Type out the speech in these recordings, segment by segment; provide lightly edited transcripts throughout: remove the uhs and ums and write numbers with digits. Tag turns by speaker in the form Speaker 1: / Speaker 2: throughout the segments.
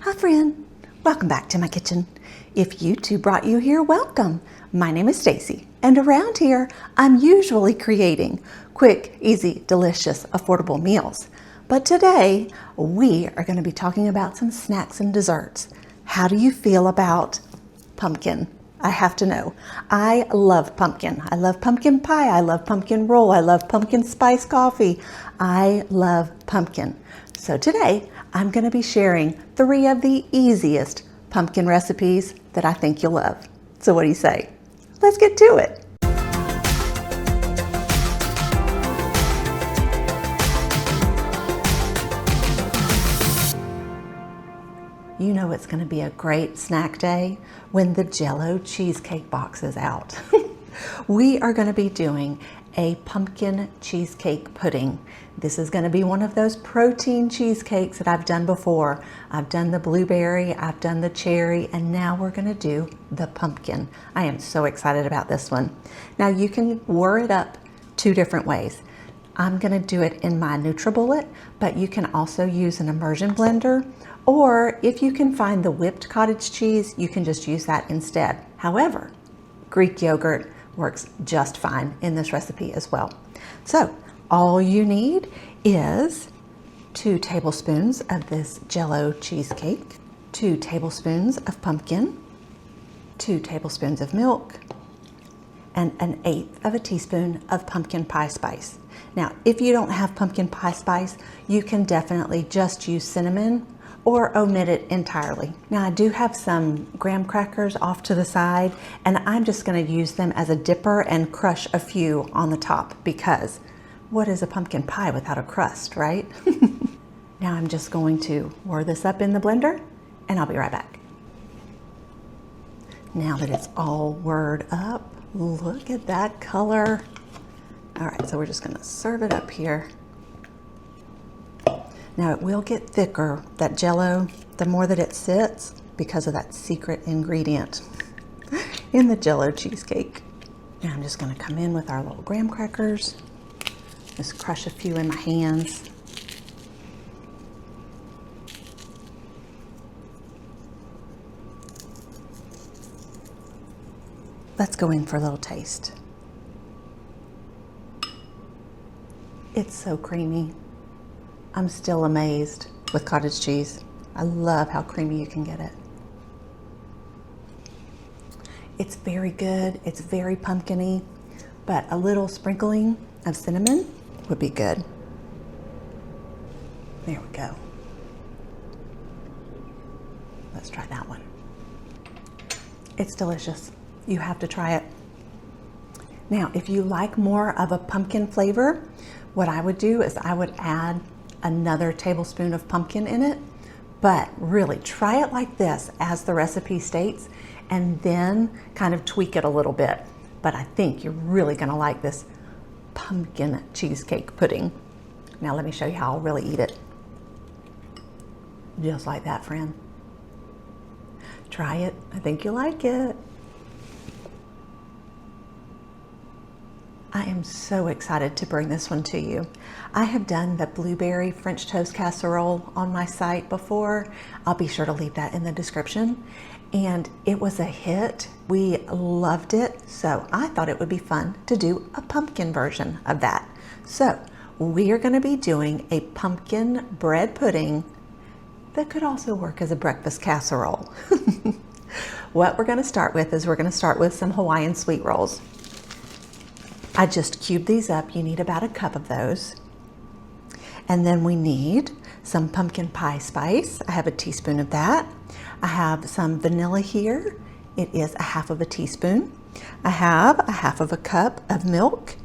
Speaker 1: Hi friend, welcome back to my kitchen. If YouTube brought you here, welcome. My name is Stacy, and around here I'm usually creating quick, easy, delicious, affordable meals. But today we are going to be talking about some snacks and desserts. How do you feel about pumpkin? I have to know. I love pumpkin. I love pumpkin pie. I love pumpkin roll. I love pumpkin spice coffee. I love pumpkin. So today I'm going to be sharing 3 of the easiest pumpkin recipes that I think you'll love. So what do you say? Let's get to it. You know it's going to be a great snack day when the Jell-O cheesecake box is out. We are going to be doing a pumpkin cheesecake pudding. This is going to be one of those protein cheesecakes that I've done before. I've done the blueberry, I've done the cherry, and now we're going to do the pumpkin. I am so excited about this one. Now you can whir it up 2 different ways. I'm going to do it in my NutriBullet, but you can also use an immersion blender, or if you can find the whipped cottage cheese, you can just use that instead. However, Greek yogurt works just fine in this recipe as well. So all you need is 2 tablespoons of this Jell-O cheesecake, 2 tablespoons of pumpkin, 2 tablespoons of milk, and 1/8 of a teaspoon of pumpkin pie spice. Now, if you don't have pumpkin pie spice, you can definitely just use cinnamon or omit it entirely. Now, I do have some graham crackers off to the side, and I'm just going to use them as a dipper and crush a few on the top, because what is a pumpkin pie without a crust, right? Now I'm just going to whir this up in the blender, and I'll be right back. Now that it's all whirred up, look at that color. All right, so we're just going to serve it up here. Now it will get thicker, that Jell-O, the more that it sits, because of that secret ingredient in the Jell-O cheesecake. Now I'm just going to come in with our little graham crackers, just crush a few in my hands. Let's go in for a little taste. It's so creamy. I'm still amazed with cottage cheese. I love how creamy you can get it. It's very good. It's very pumpkin-y, but a little sprinkling of cinnamon would be good. There we go. Let's try that one. It's delicious. You have to try it. Now, if you like more of a pumpkin flavor, what I would do is I would add another tablespoon of pumpkin in it, but really try it like this as the recipe states, and then kind of tweak it a little bit. But I think you're really gonna like this pumpkin cheesecake pudding. Now let me show you how I'll really eat it. Just like that, friend. Try it, I think you'll like it. I am so excited to bring this one to you. I have done the blueberry French toast casserole on my site before. I'll be sure to leave that in the description. And it was a hit. We loved it. So I thought it would be fun to do a pumpkin version of that. So we are going to be doing a pumpkin bread pudding that could also work as a breakfast casserole. What we're going to start with is we're going to start with some Hawaiian sweet rolls. I just cubed these up. You need about 1 cup of those. And then we need some pumpkin pie spice. I have a teaspoon of that. I have some vanilla here. It is 1/2 of a teaspoon. I have 1/2 of a cup of milk,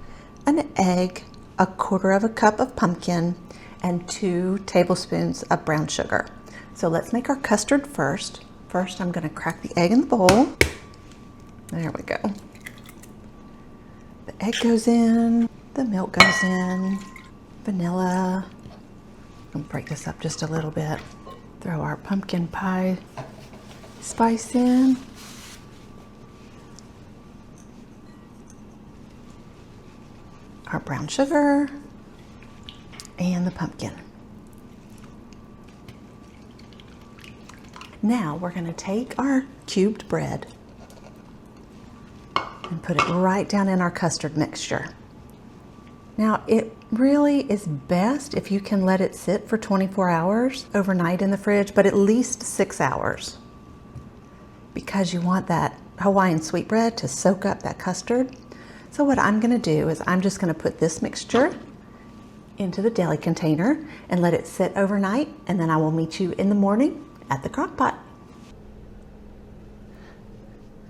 Speaker 1: an egg, 1/4 of a cup of pumpkin, and 2 tablespoons of brown sugar. So let's make our custard first. First, I'm going to crack the egg in the bowl. There we go. The egg goes in, the milk goes in, vanilla. I'll break this up just a little bit. Throw our pumpkin pie spice in. Our brown sugar and the pumpkin. Now we're going to take our cubed bread and put it right down in our custard mixture. Now it really is best if you can let it sit for 24 hours overnight in the fridge, but at least 6 hours, because you want that Hawaiian sweetbread to soak up that custard. So what I'm going to do is I'm just going to put this mixture into the deli container and let it sit overnight, and then I will meet you in the morning at the crock pot.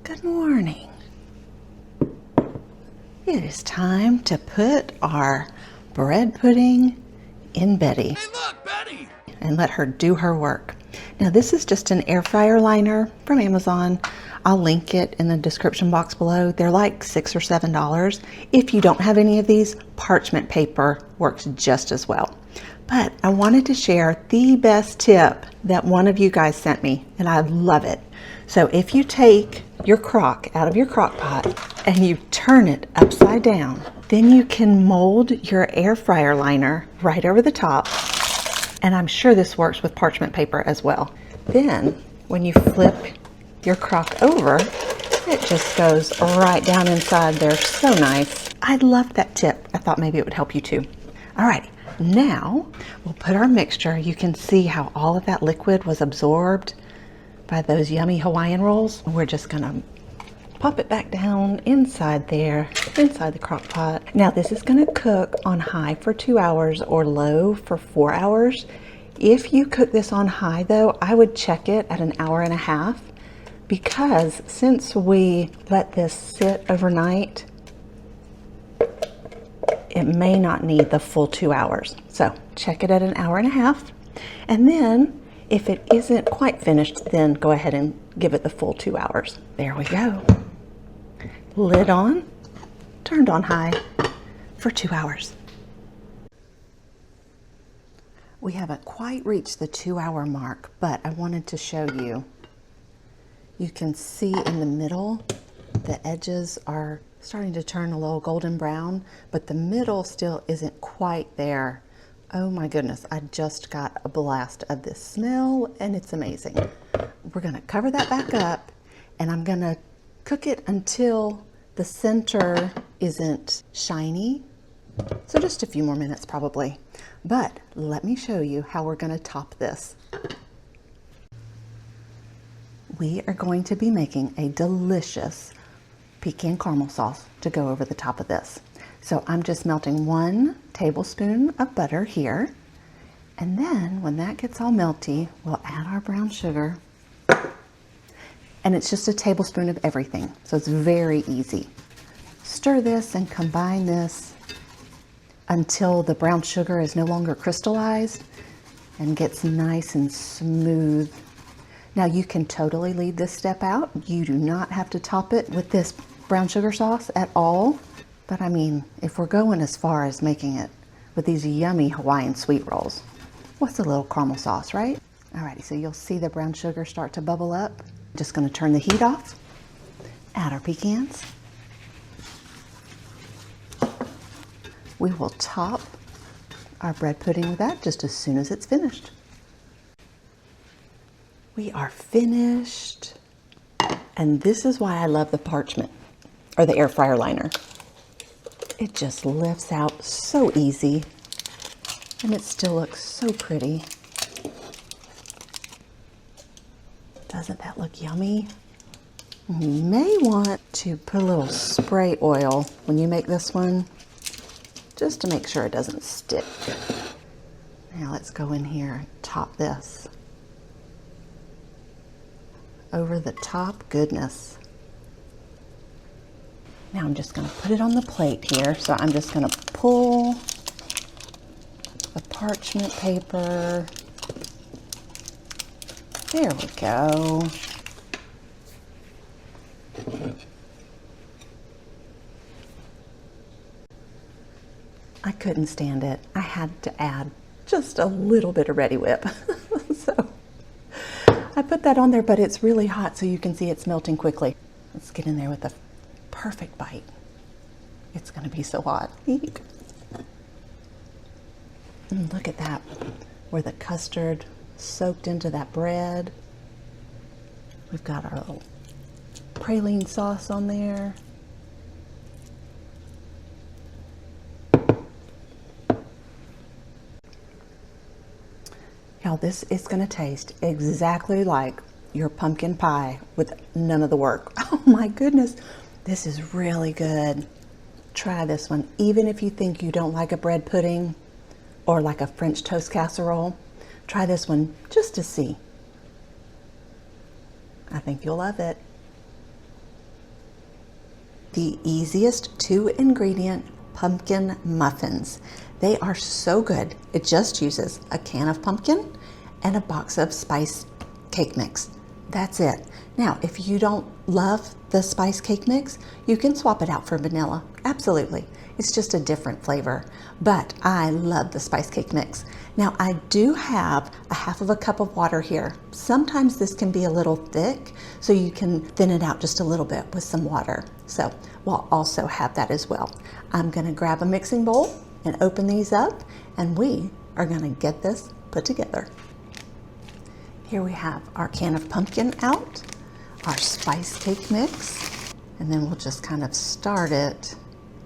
Speaker 1: Good morning. It is time to put our bread pudding in Betty.
Speaker 2: Hey look, Betty!
Speaker 1: And let her do her work. Now this is just an air fryer liner from Amazon. I'll link it in the description box below. They're like $6 or $7. If you don't have any of these, parchment paper works just as well. But I wanted to share the best tip that one of you guys sent me, and I love it. So if you take your crock out of your crock pot and you turn it upside down, then you can mold your air fryer liner right over the top. And I'm sure this works with parchment paper as well. Then when you flip your crock over, it just goes right down inside there. So nice. I love that tip. I thought maybe it would help you too. All right, now we'll put our mixture. You can see how all of that liquid was absorbed by those yummy Hawaiian rolls. We're just gonna pop it back down inside there, inside the crock pot. Now this is gonna cook on high for 2 hours or low for 4 hours. If you cook this on high though, I would check it at 1.5 hours, because since we let this sit overnight, it may not need the full 2 hours. So check it at 1.5 hours. And then if it isn't quite finished, then go ahead and give it the full 2 hours. There we go. Lid on, turned on high for 2 hours. We haven't quite reached the 2 hour mark, but I wanted to show you. You can see in the middle, the edges are starting to turn a little golden brown, but the middle still isn't quite there. Oh my goodness, I just got a blast of this smell and it's amazing. We're gonna cover that back up and I'm gonna cook it until the center isn't shiny. So just a few more minutes probably. But let me show you how we're gonna top this. We are going to be making a delicious pecan caramel sauce to go over the top of this. So I'm just melting 1 tablespoon of butter here. And then when that gets all melty, we'll add our brown sugar. And it's just a tablespoon of everything. So it's very easy. Stir this and combine this until the brown sugar is no longer crystallized and gets nice and smooth. Now you can totally leave this step out. You do not have to top it with this brown sugar sauce at all. But I mean, if we're going as far as making it with these yummy Hawaiian sweet rolls, what's a little caramel sauce, right? Alrighty, so you'll see the brown sugar start to bubble up. Just gonna turn the heat off, add our pecans. We will top our bread pudding with that just as soon as it's finished. We are finished. And this is why I love the parchment or the air fryer liner. It just lifts out so easy and it still looks so pretty. Doesn't that look yummy? You may want to put a little spray oil when you make this one, just to make sure it doesn't stick. Now let's go in here and top this. Over the top goodness. Now I'm just going to put it on the plate here. So I'm just going to pull the parchment paper. There we go. I couldn't stand it. I had to add just a little bit of Ready Whip. So I put that on there, but it's really hot so you can see it's melting quickly. Let's get in there with a perfect bite. It's gonna be so hot. And look at that, where the custard soaked into that bread. We've got our little praline sauce on there. Y'all, this is going to taste exactly like your pumpkin pie with none of the work. Oh my goodness, this is really good. Try this one. Even if you think you don't like a bread pudding or like a French toast casserole, try this one just to see. I think you'll love it. The easiest 2-ingredient pumpkin muffins. They are so good. It just uses a can of pumpkin and a box of spice cake mix. That's it. Now, if you don't love the spice cake mix, you can swap it out for vanilla. Absolutely. It's just a different flavor, but I love the spice cake mix. Now, I do have a half of a cup of water here. Sometimes this can be a little thick, so you can thin it out just a little bit with some water. So we'll also have that as well. I'm gonna grab a mixing bowl and open these up, and we are gonna get this put together. Here we have our can of pumpkin out, our spice cake mix, and then we'll just kind of start it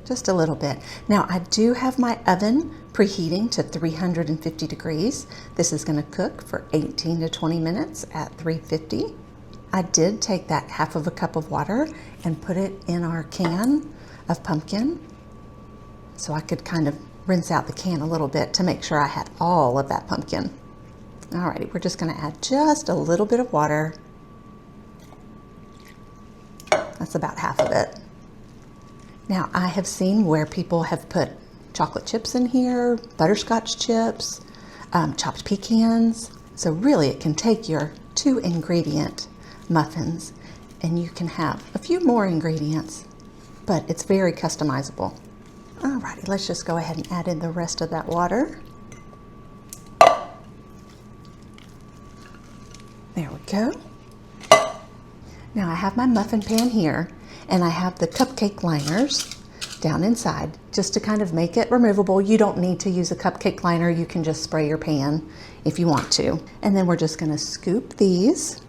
Speaker 1: just a little bit. Now, I do have my oven preheating to 350 degrees. This is gonna cook for 18 to 20 minutes at 350. I did take that half of a cup of water and put it in our can of pumpkin so I could kind of rinse out the can a little bit to make sure I had all of that pumpkin. Alrighty, we're just gonna add just a little bit of water. That's about half of it. Now, I have seen where people have put chocolate chips in here, butterscotch chips, chopped pecans. So really, it can take your 2-ingredient muffins and you can have a few more ingredients, but it's very customizable. Alrighty, let's just go ahead and add in the rest of that water. There we go. Now I have my muffin pan here, and I have the cupcake liners down inside just to kind of make it removable. You don't need to use a cupcake liner. You can just spray your pan if you want to. And then we're just gonna scoop these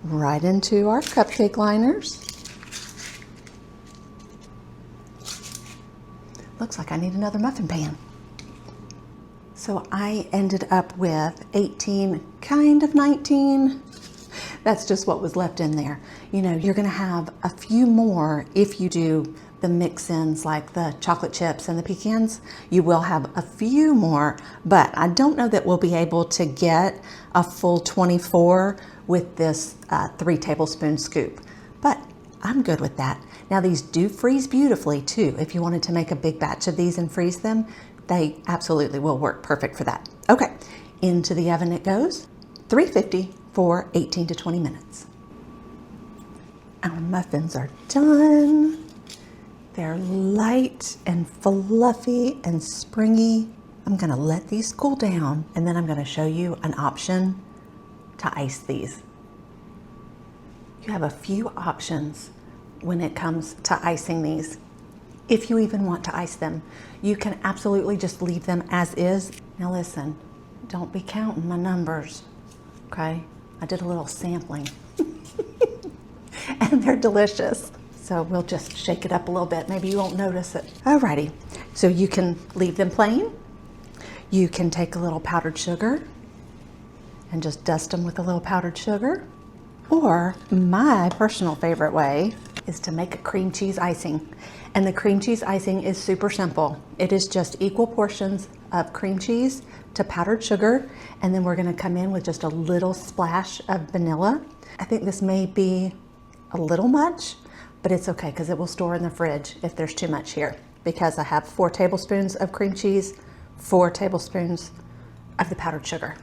Speaker 1: right into our cupcake liners. Looks like I need another muffin pan. So I ended up with 18, kind of 19. That's just what was left in there. You know, you're gonna have a few more if you do the mix-ins like the chocolate chips and the pecans. You will have a few more, but I don't know that we'll be able to get a full 24 with this 3 tablespoon scoop, but I'm good with that. Now these do freeze beautifully too. If you wanted to make a big batch of these and freeze them, they absolutely will work perfect for that. Okay, into the oven it goes, 350 for 18 to 20 minutes. Our muffins are done. They're light and fluffy and springy. I'm gonna let these cool down and then I'm gonna show you an option to ice these. You have a few options when it comes to icing these. If you even want to ice them, you can absolutely just leave them as is. Now listen, don't be counting my numbers, okay? I did a little sampling and they're delicious. So we'll just shake it up a little bit. Maybe you won't notice it. Alrighty, so you can leave them plain. You can take a little powdered sugar and just dust them with a little powdered sugar. Or my personal favorite way is to make a cream cheese icing. And the cream cheese icing is super simple. It is just equal portions of cream cheese to powdered sugar. And then we're gonna come in with just a little splash of vanilla. I think this may be a little much, but it's okay because it will store in the fridge if there's too much here, because I have 4 tablespoons of cream cheese, 4 tablespoons of the powdered sugar.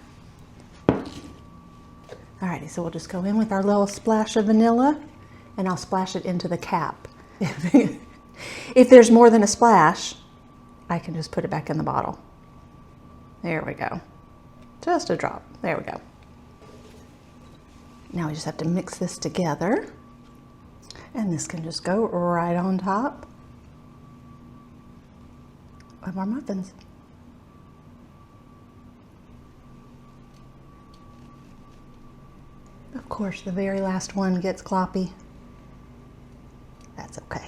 Speaker 1: Alrighty, so we'll just go in with our little splash of vanilla and I'll splash it into the cap. If there's more than a splash, I can just put it back in the bottle. There we go. Just a drop. There we go. Now we just have to mix this together. And this can just go right on top of our muffins. Of course, the very last one gets gloppy. That's okay.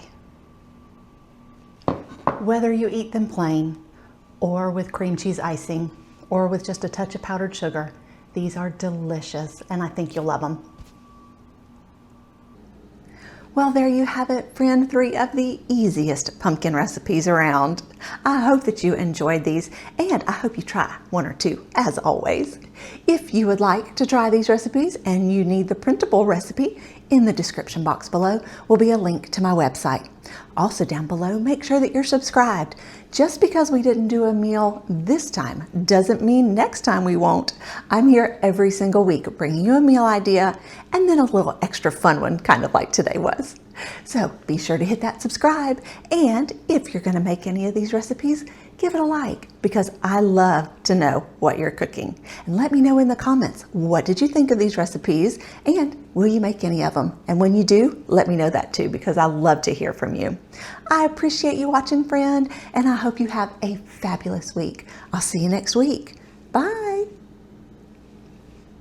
Speaker 1: Whether you eat them plain, or with cream cheese icing, or with just a touch of powdered sugar, these are delicious, and I think you'll love them. Well, there you have it, friend, 3 of the easiest pumpkin recipes around. I hope that you enjoyed these, and I hope you try 1 or 2, as always. If you would like to try these recipes and you need the printable recipe, in the description box below will be a link to my website. Also down below, make sure that you're subscribed. Just because we didn't do a meal this time doesn't mean next time we won't. I'm here every single week bringing you a meal idea and then a little extra fun one, kind of like today was. So be sure to hit that subscribe, and if you're going to make any of these recipes, give it a like, because I love to know what you're cooking. And let me know in the comments, what did you think of these recipes, and will you make any of them? And when you do, let me know that too, because I love to hear from you. I appreciate you watching, friend, and I hope you have a fabulous week. I'll see you next week. Bye.